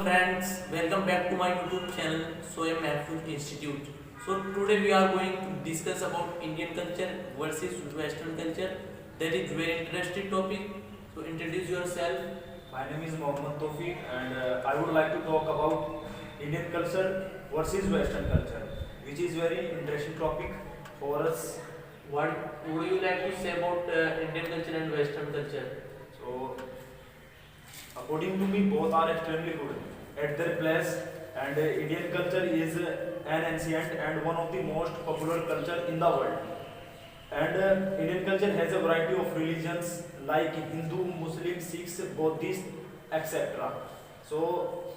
friends, welcome back to my YouTube channel Soyam Mahfood Institute. So today we are going to discuss about Indian culture versus Western culture. That is very interesting topic. So introduce yourself. My name is Mohammad Tawfiq and I would like to talk about Indian culture versus Western culture, which is very interesting topic for us. What would you like to say about Indian culture and Western culture? So, according to me, both are extremely good at their place, and Indian culture is an ancient and one of the most popular culture in the world. And Indian culture has a variety of religions like Hindu, Muslim, Sikhs, Buddhist, etc. So,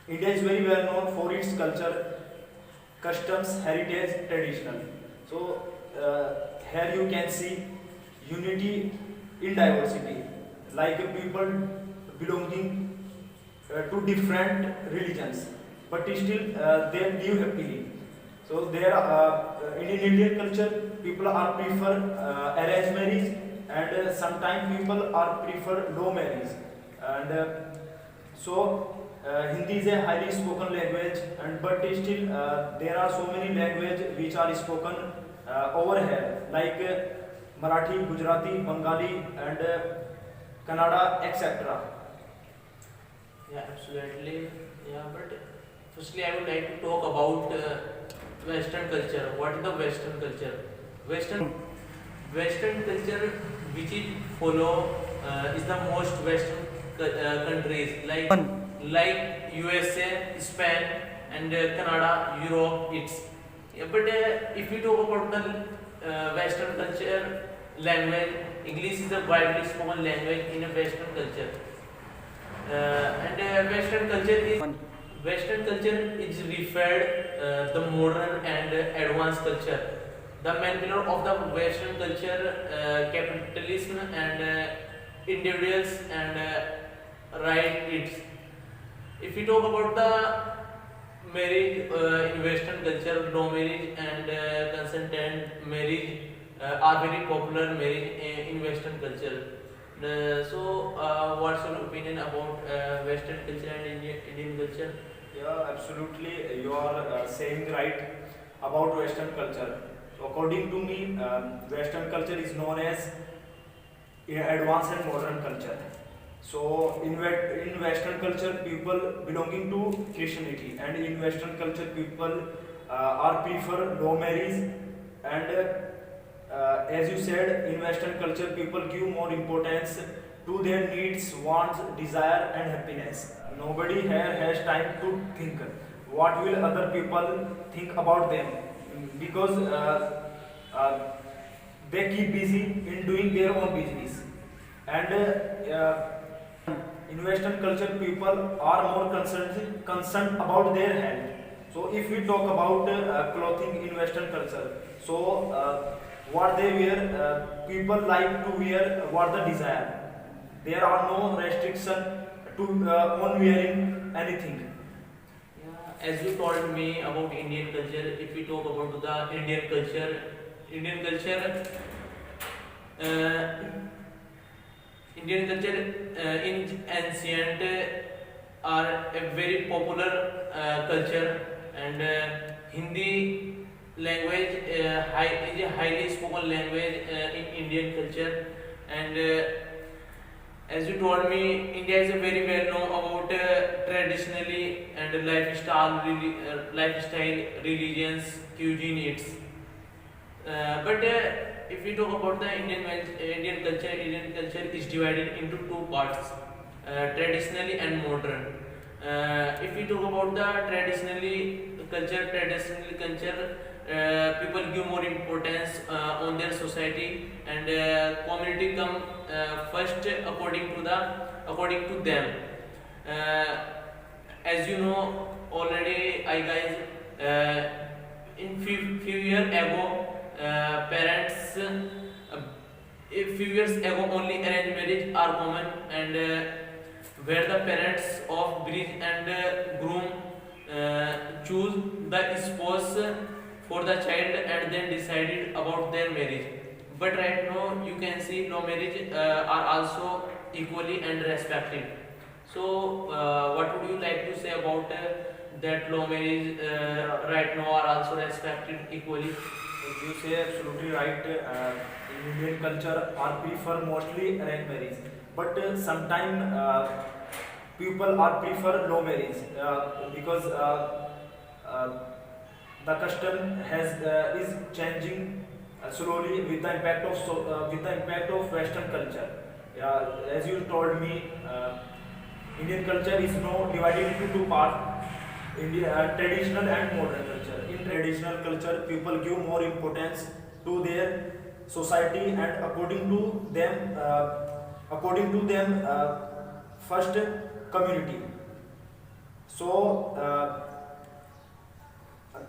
India is very well known for its culture, customs, heritage, traditional. So, here you can see unity in diversity, like people belonging to different religions, but still they live happily. So there, in Indian culture, people are prefer arranged marriage, and sometimes people are prefer low marriage, and Hindi is a highly spoken language, and but still there are so many languages which are spoken over here, like Marathi, Gujarati, Bengali, and Kannada, etc. Yeah, absolutely. Yeah, but firstly I would like to talk about Western culture. What is the Western culture? Western culture, which is follow is the most Western countries like USA, Spain, and Canada, Europe. It's but if we talk about the Western culture language, English is a widely spoken language in a Western culture, and Western culture is referred the modern and advanced culture. The main pillar of the Western culture, capitalism and individuals and right it's. If we talk about the marriage in Western culture, law marriage and consented marriage are very popular marriage in Western culture. What's your opinion about Western culture and Indian culture? Yeah, absolutely. You are saying right about Western culture. So according to me, Western culture is known as advanced and modern culture. So in Western culture, people belonging to Christianity, and in Western culture, people are prefer low marriage, and as you said, in Western culture, people give more importance to their needs, wants, desire, and happiness. Nobody here has time to think what will other people think about them, because they keep busy in doing their own business, and in Western culture, people are more concerned about their health. So, if we talk about clothing in Western culture, so what they wear, people like to wear what they desire. There are no restriction to on wearing anything. Yeah, as you told me about Indian culture, if we talk about the Indian culture, uh, Indian culture in ancient are a very popular culture, and Hindi language is a highly spoken language in Indian culture, and as you told me, India is a very well known about traditionally and lifestyle, religions, cuisine, its. But if we talk about the Indian culture is divided into two parts, traditionally and modern. If we talk about the traditional culture, people give more importance on their society, and community come first according to them. Uh, as you know already, I guys, in few years ago, parents a few years ago only arranged marriage are common, and where the parents of bride and groom choose the spouse for the child and then decided about their marriage. But right now you can see law marriage are also equally and respected. So what would you like to about that law marriage right now are also respected equally? You say absolutely right. In Indian culture, are prefer mostly arranged marriage, but sometimes people are prefer low marriage because uh, the custom has is changing slowly with the impact of with the impact of Western culture. As you told me, Indian culture is now divided into two parts: India traditional and modern culture. In traditional culture, people give more importance to their society, and according to them, first community. So.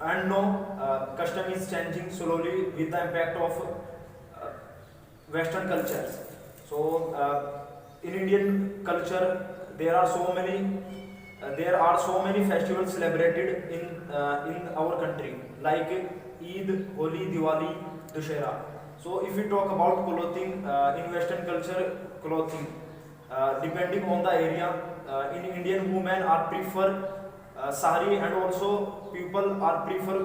And no, custom is changing slowly with the impact of Western cultures. So in Indian culture, there are so many festivals celebrated in our country, like Eid, Holi, Diwali, Dussehra. So if we talk about clothing, in Western culture, clothing, depending on the area, in Indian women are prefer sari, and also people are prefer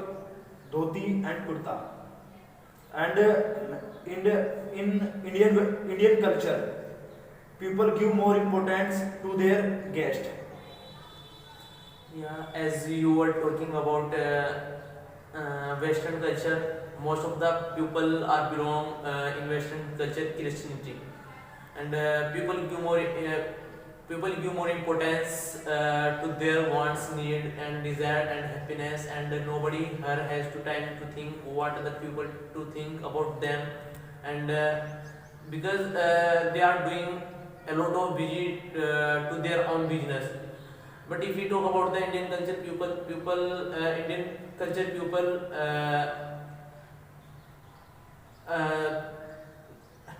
dhoti and kurta. And in Indian culture, people give more importance to their guest. Yeah, as you were talking about Western culture, most of the people are belong in Western culture Christianity, and people give more importance to their wants, need, and desire and happiness, and nobody here has to time to think what other people to think about them, and because they are doing a lot of busy to their own business. But if we talk about the Indian culture, Indian culture people uh,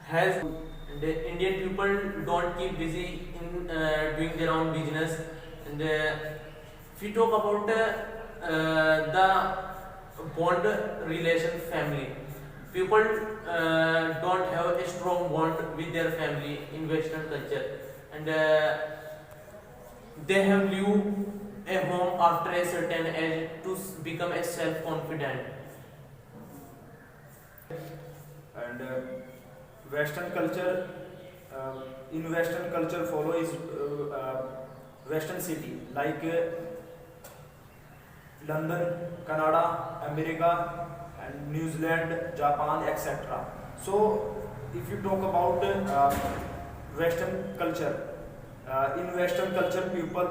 has and Indian people don't keep busy in doing their own business. And if we talk about the bond relation family, people don't have a strong bond with their family in Western culture, and they have leave a home after a certain age to become a self-confident. And Western culture, in Western culture follow is Western city like London, Canada, America, and New Zealand, Japan, etc. So if you talk about Western culture, in Western culture people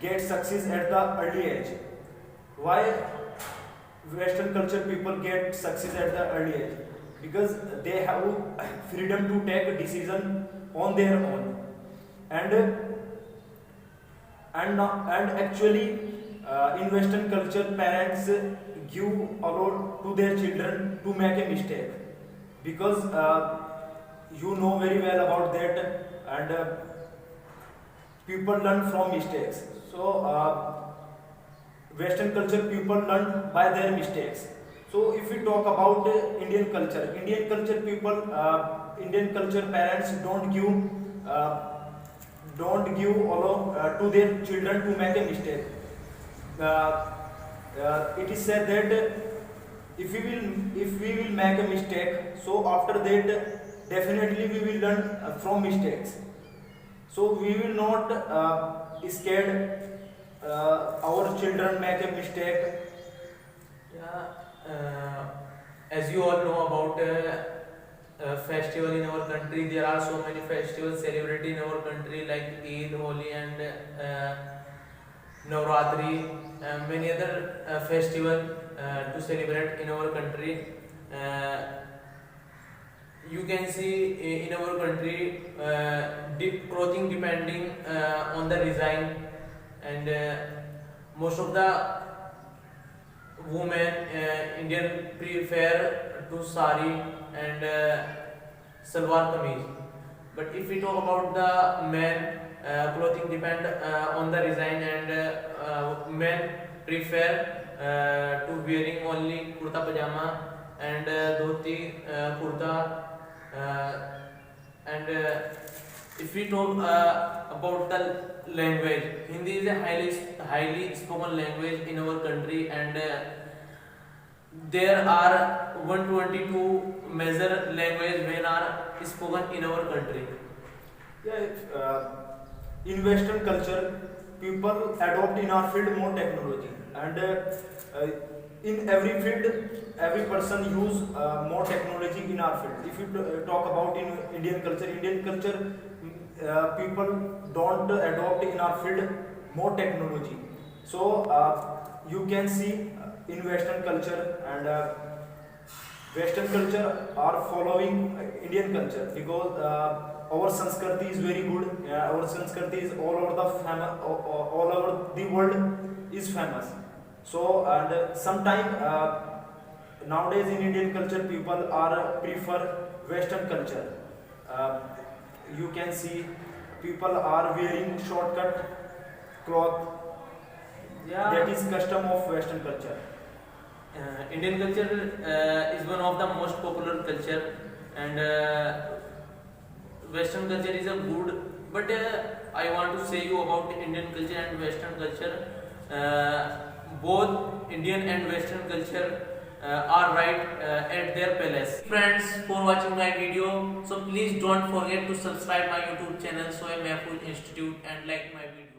get success at the early age. Why Western culture people get success at the early age? Because they have freedom to take a decision on their own, and actually in Western culture parents give a lot to their children to make a mistake, because you know very well about that, and people learn from mistakes. So Western culture people learn by their mistakes. So if we talk about Indian culture people, Indian culture parents don't give allow to their children to make a mistake. It is said that if we will make a mistake, so after that definitely we will learn from mistakes. So we will not scared our children make a mistake. Yeah, as you all know about festival in our country, there are so many festivals celebrated in our country like Eid, Holi, and Navratri, many other festival to celebrate in our country. You can see in our country clothing depending on the design, and most of the women Indian prefer to sari and salwar kameez. But if we talk about the men, clothing depend on the design, and men prefer to wearing only kurta pajama and dhoti kurta, and If we talk about the language, Hindi is a highly spoken language in our country, and there are 122 major languages when are spoken in our country. In Western culture, people adopt in our field more technology, and in every field, every person use more technology in our field. If you talk about in Indian culture, people don't adopt in our field more technology. So you can see in Western culture, and Western culture are following Indian culture, because our Sanskriti is very good. Our Sanskriti is all over the world is famous. So, and sometime nowadays in Indian culture, people are prefer Western culture. You can see people are wearing shortcut cloth. Yeah. That is custom of Western culture. Indian culture is one of the most popular culture, and Western culture is a good. But I want to say you about Indian culture and Western culture. Both Indian and Western culture are right at their place. Friends, for watching my video, so please don't forget to subscribe my YouTube channel Sohaib Mahfooj Institute and like my video.